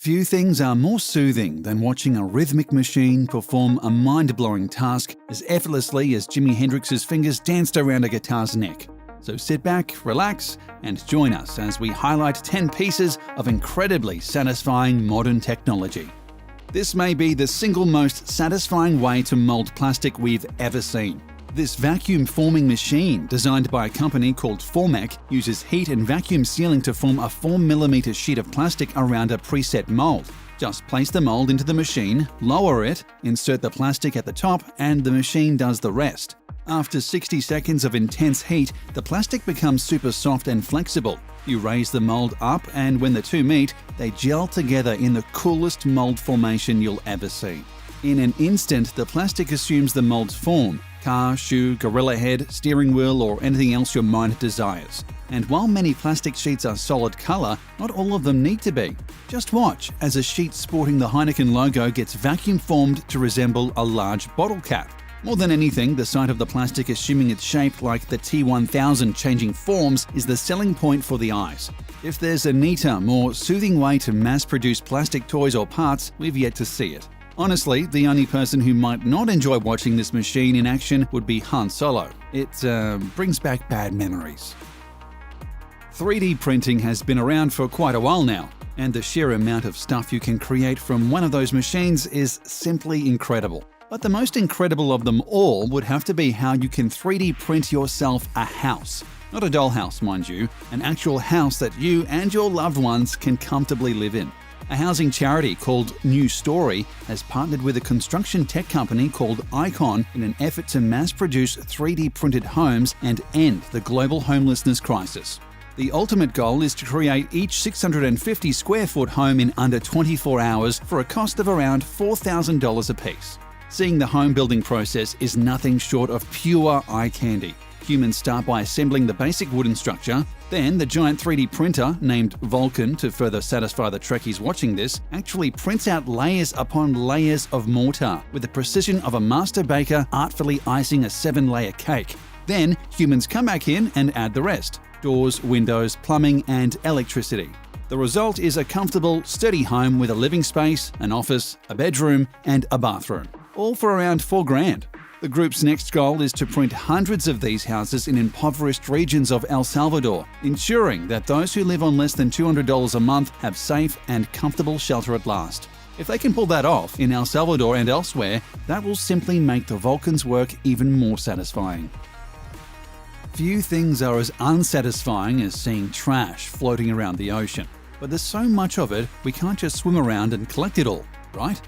Few things are more soothing than watching a rhythmic machine perform a mind-blowing task as effortlessly as Jimi Hendrix's fingers danced around a guitar's neck. So sit back, relax, and join us as we highlight 10 pieces of incredibly satisfying modern technology. This may be the single most satisfying way to mold plastic we've ever seen. This vacuum forming machine, designed by a company called Formec, uses heat and vacuum sealing to form a 4mm sheet of plastic around a preset mold. Just place the mold into the machine, lower it, insert the plastic at the top, and the machine does the rest. After 60 seconds of intense heat, the plastic becomes super soft and flexible. You raise the mold up, and when the two meet, they gel together in the coolest mold formation you'll ever see. In an instant, the plastic assumes the mold's form: car, shoe, gorilla head, steering wheel, or anything else your mind desires. And while many plastic sheets are solid color, not all of them need to be. Just watch as a sheet sporting the Heineken logo gets vacuum formed to resemble a large bottle cap. More than anything, the sight of the plastic assuming its shape like the T1000 changing forms is the selling point for the eyes. If there's a neater, more soothing way to mass-produce plastic toys or parts, we've yet to see it. Honestly, the only person who might not enjoy watching this machine in action would be Han Solo. It brings back bad memories. 3D printing has been around for quite a while now, and the sheer amount of stuff you can create from one of those machines is simply incredible. But the most incredible of them all would have to be how you can 3D print yourself a house. Not a dollhouse, mind you, an actual house that you and your loved ones can comfortably live in. A housing charity called New Story has partnered with a construction tech company called Icon in an effort to mass-produce 3D printed homes and end the global homelessness crisis. The ultimate goal is to create each 650 square foot home in under 24 hours for a cost of around $4,000 apiece. Seeing the home building process is nothing short of pure eye candy. Humans start by assembling the basic wooden structure. Then the giant 3D printer, named Vulcan to further satisfy the Trekkies watching this, actually prints out layers upon layers of mortar with the precision of a master baker artfully icing a 7-layer cake. Then humans come back in and add the rest: doors, windows, plumbing, and electricity. The result is a comfortable, sturdy home with a living space, an office, a bedroom, and a bathroom, all for around $4,000. The group's next goal is to print hundreds of these houses in impoverished regions of El Salvador, ensuring that those who live on less than $200 a month have safe and comfortable shelter at last. If they can pull that off in El Salvador and elsewhere, that will simply make the Vulcan's work even more satisfying. Few things are as unsatisfying as seeing trash floating around the ocean. But there's so much of it, we can't just swim around and collect it all, right?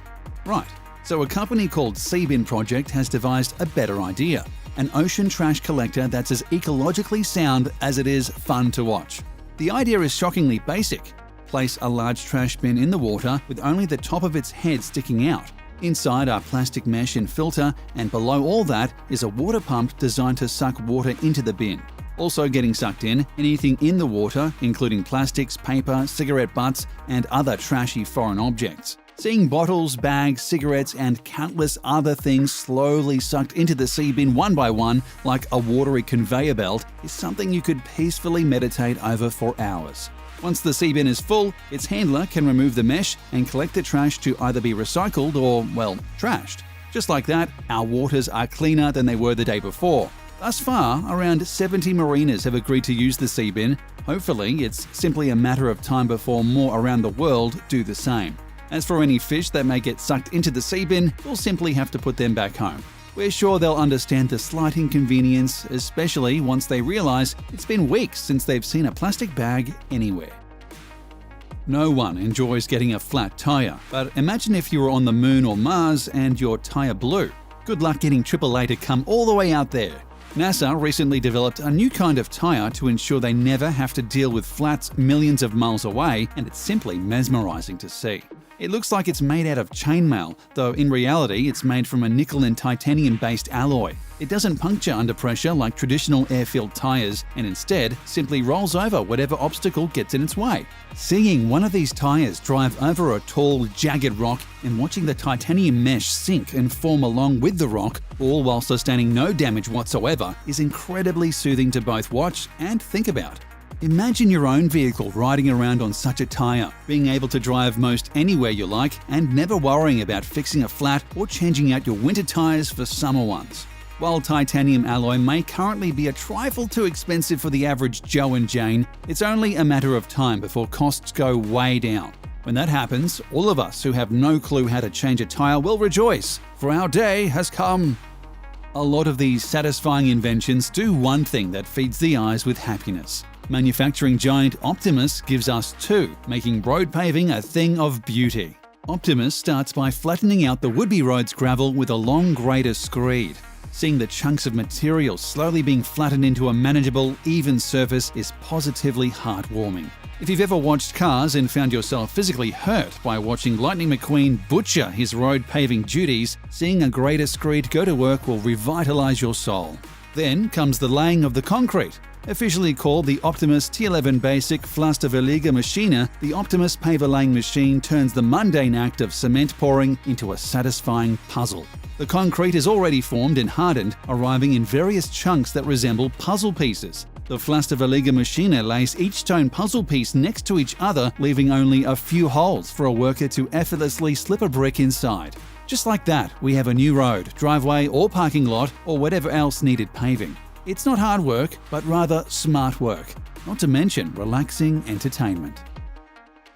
Right. So a company called Seabin Project has devised a better idea: an ocean trash collector that's as ecologically sound as it is fun to watch. The idea is shockingly basic. Place a large trash bin in the water with only the top of its head sticking out. Inside are plastic mesh and filter, and below all that is a water pump designed to suck water into the bin. Also getting sucked in, anything in the water, including plastics, paper, cigarette butts, and other trashy foreign objects. Seeing bottles, bags, cigarettes, and countless other things slowly sucked into the sea bin one by one like a watery conveyor belt is something you could peacefully meditate over for hours. Once the sea bin is full, its handler can remove the mesh and collect the trash to either be recycled or, well, trashed. Just like that, our waters are cleaner than they were the day before. Thus far, around 70 marinas have agreed to use the sea bin. Hopefully, it's simply a matter of time before more around the world do the same. As for any fish that may get sucked into the sea bin, we'll simply have to put them back home. We're sure they'll understand the slight inconvenience, especially once they realize it's been weeks since they've seen a plastic bag anywhere. No one enjoys getting a flat tire, but imagine if you were on the moon or Mars and your tire blew. Good luck getting AAA to come all the way out there. NASA recently developed a new kind of tire to ensure they never have to deal with flats millions of miles away, and it's simply mesmerizing to see. It looks like it's made out of chainmail, though in reality it's made from a nickel and titanium-based alloy. It doesn't puncture under pressure like traditional air-filled tires, and instead simply rolls over whatever obstacle gets in its way. Seeing one of these tires drive over a tall, jagged rock and watching the titanium mesh sink and form along with the rock, all while sustaining no damage whatsoever, is incredibly soothing to both watch and think about. Imagine your own vehicle riding around on such a tyre, being able to drive most anywhere you like and never worrying about fixing a flat or changing out your winter tyres for summer ones. While titanium alloy may currently be a trifle too expensive for the average Joe and Jane, it's only a matter of time before costs go way down. When that happens, all of us who have no clue how to change a tyre will rejoice, for our day has come. A lot of these satisfying inventions do one thing that feeds the eyes with happiness. Manufacturing giant Optimus gives us two, making road paving a thing of beauty. Optimus starts by flattening out the would-be road's gravel with a long grader screed. Seeing the chunks of material slowly being flattened into a manageable, even surface is positively heartwarming. If you've ever watched Cars and found yourself physically hurt by watching Lightning McQueen butcher his road paving duties, seeing a grader screed go to work will revitalize your soul. Then comes the laying of the concrete. Officially called the Optimus T11 Basic Pflasterverleger Maschine, the Optimus paver laying machine turns the mundane act of cement pouring into a satisfying puzzle. The concrete is already formed and hardened, arriving in various chunks that resemble puzzle pieces. The Pflasterverleger Maschine lays each stone puzzle piece next to each other, leaving only a few holes for a worker to effortlessly slip a brick inside. Just like that, we have a new road, driveway or parking lot or whatever else needed paving. It's not hard work, but rather smart work, not to mention relaxing entertainment.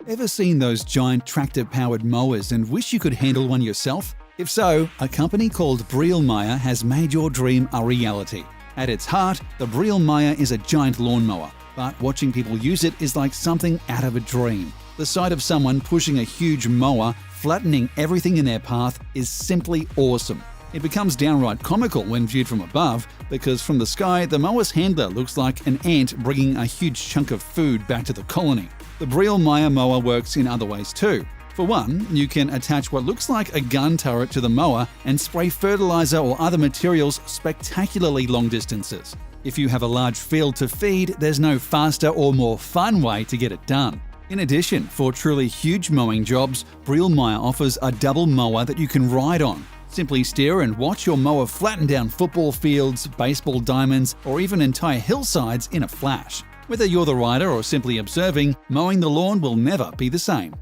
Ever seen those giant tractor-powered mowers and wish you could handle one yourself? If so, a company called Brielmaier has made your dream a reality. At its heart, the Brielmaier is a giant lawnmower, but watching people use it is like something out of a dream. The sight of someone pushing a huge mower, flattening everything in their path, is simply awesome. It becomes downright comical when viewed from above, because from the sky, the mower's handler looks like an ant bringing a huge chunk of food back to the colony. The Brielmaier mower works in other ways too. For one, you can attach what looks like a gun turret to the mower and spray fertilizer or other materials spectacularly long distances. If you have a large field to feed, there's no faster or more fun way to get it done. In addition, for truly huge mowing jobs, Brielmaier offers a double mower that you can ride on. Simply steer and watch your mower flatten down football fields, baseball diamonds, or even entire hillsides in a flash. Whether you're the rider or simply observing, mowing the lawn will never be the same.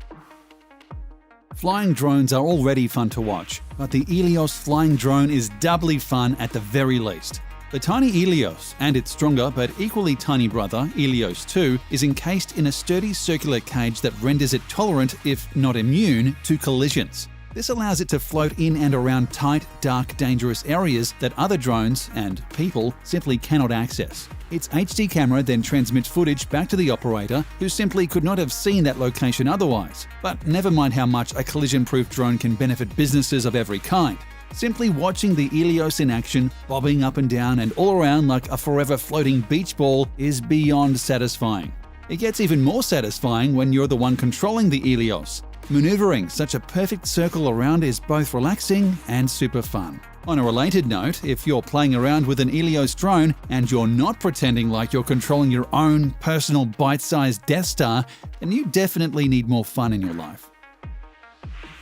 Flying drones are already fun to watch, but the Ilios flying drone is doubly fun at the very least. The tiny Ilios and its stronger but equally tiny brother, Ilios 2, is encased in a sturdy circular cage that renders it tolerant, if not immune, to collisions. This allows it to float in and around tight, dark, dangerous areas that other drones and people simply cannot access. Its HD camera then transmits footage back to the operator, who simply could not have seen that location otherwise. But never mind how much a collision-proof drone can benefit businesses of every kind. Simply watching the Ilios in action, bobbing up and down and all around like a forever floating beach ball, is beyond satisfying. It gets even more satisfying when you're the one controlling the Ilios. Maneuvering such a perfect circle around is both relaxing and super fun. On a related note, if you're playing around with an Ilios drone and you're not pretending like you're controlling your own personal bite-sized Death Star, then you definitely need more fun in your life.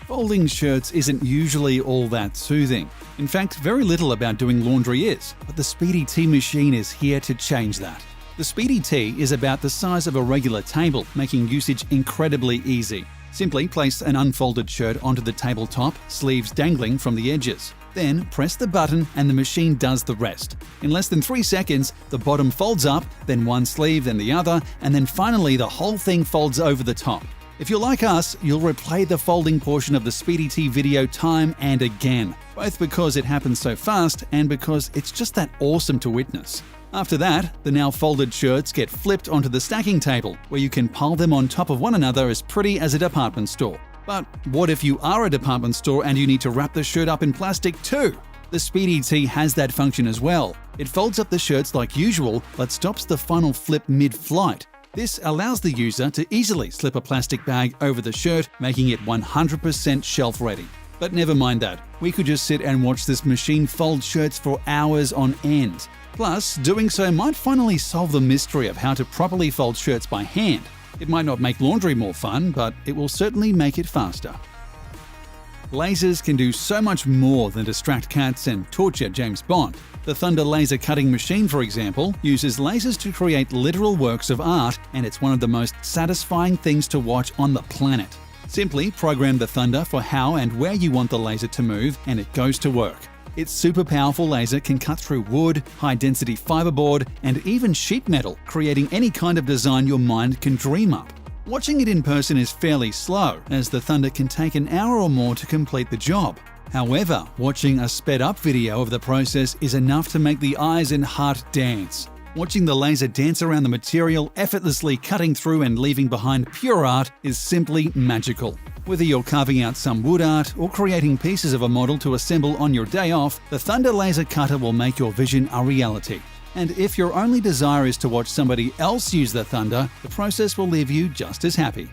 Folding shirts isn't usually all that soothing. In fact, very little about doing laundry is, but the Speedy Tea machine is here to change that. The Speedy Tea is about the size of a regular table, making usage incredibly easy. Simply place an unfolded shirt onto the tabletop, sleeves dangling from the edges. Then press the button and the machine does the rest. In less than 3 seconds, the bottom folds up, then one sleeve, then the other, and then finally the whole thing folds over the top. If you're like us, you'll replay the folding portion of the Speedy Tea video time and again, both because it happens so fast and because it's just that awesome to witness. After that, the now folded shirts get flipped onto the stacking table, where you can pile them on top of one another as pretty as a department store. But what if you are a department store and you need to wrap the shirt up in plastic too? The Speedy Tea has that function as well. It folds up the shirts like usual, but stops the final flip mid-flight. This allows the user to easily slip a plastic bag over the shirt, making it 100% shelf ready. But never mind that, we could just sit and watch this machine fold shirts for hours on end. Plus, doing so might finally solve the mystery of how to properly fold shirts by hand. It might not make laundry more fun, but it will certainly make it faster. Lasers can do so much more than distract cats and torture James Bond. The Thunder laser cutting machine, for example, uses lasers to create literal works of art, and it's one of the most satisfying things to watch on the planet. Simply program the Thunder for how and where you want the laser to move, and it goes to work. Its super powerful laser can cut through wood, high-density fiberboard, and even sheet metal, creating any kind of design your mind can dream up. Watching it in person is fairly slow, as the Thunder can take an hour or more to complete the job. However, watching a sped-up video of the process is enough to make the eyes and heart dance. Watching the laser dance around the material, effortlessly cutting through and leaving behind pure art, is simply magical. Whether you're carving out some wood art or creating pieces of a model to assemble on your day off, the Thunder laser cutter will make your vision a reality. And if your only desire is to watch somebody else use the Thunder, the process will leave you just as happy.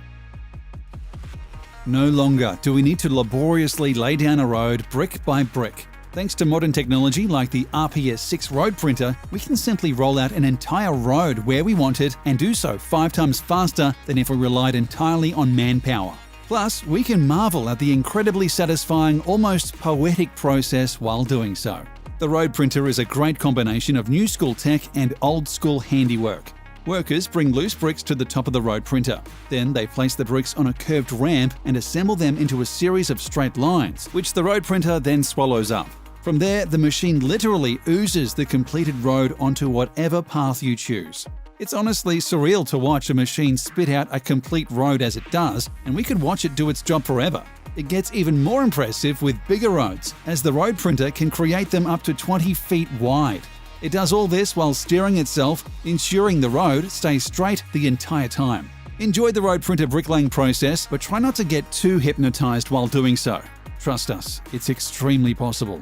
No longer do we need to laboriously lay down a road brick by brick. Thanks to modern technology like the RPS-6 road printer, we can simply roll out an entire road where we want it and do so 5 times faster than if we relied entirely on manpower. Plus, we can marvel at the incredibly satisfying, almost poetic process while doing so. The road printer is a great combination of new school tech and old school handiwork. Workers bring loose bricks to the top of the road printer. Then they place the bricks on a curved ramp and assemble them into a series of straight lines, which the road printer then swallows up. From there, the machine literally oozes the completed road onto whatever path you choose. It's honestly surreal to watch a machine spit out a complete road as it does, and we could watch it do its job forever. It gets even more impressive with bigger roads, as the road printer can create them up to 20 feet wide. It does all this while steering itself, ensuring the road stays straight the entire time. Enjoy the road printer bricklaying process, but try not to get too hypnotized while doing so. Trust us, it's extremely possible.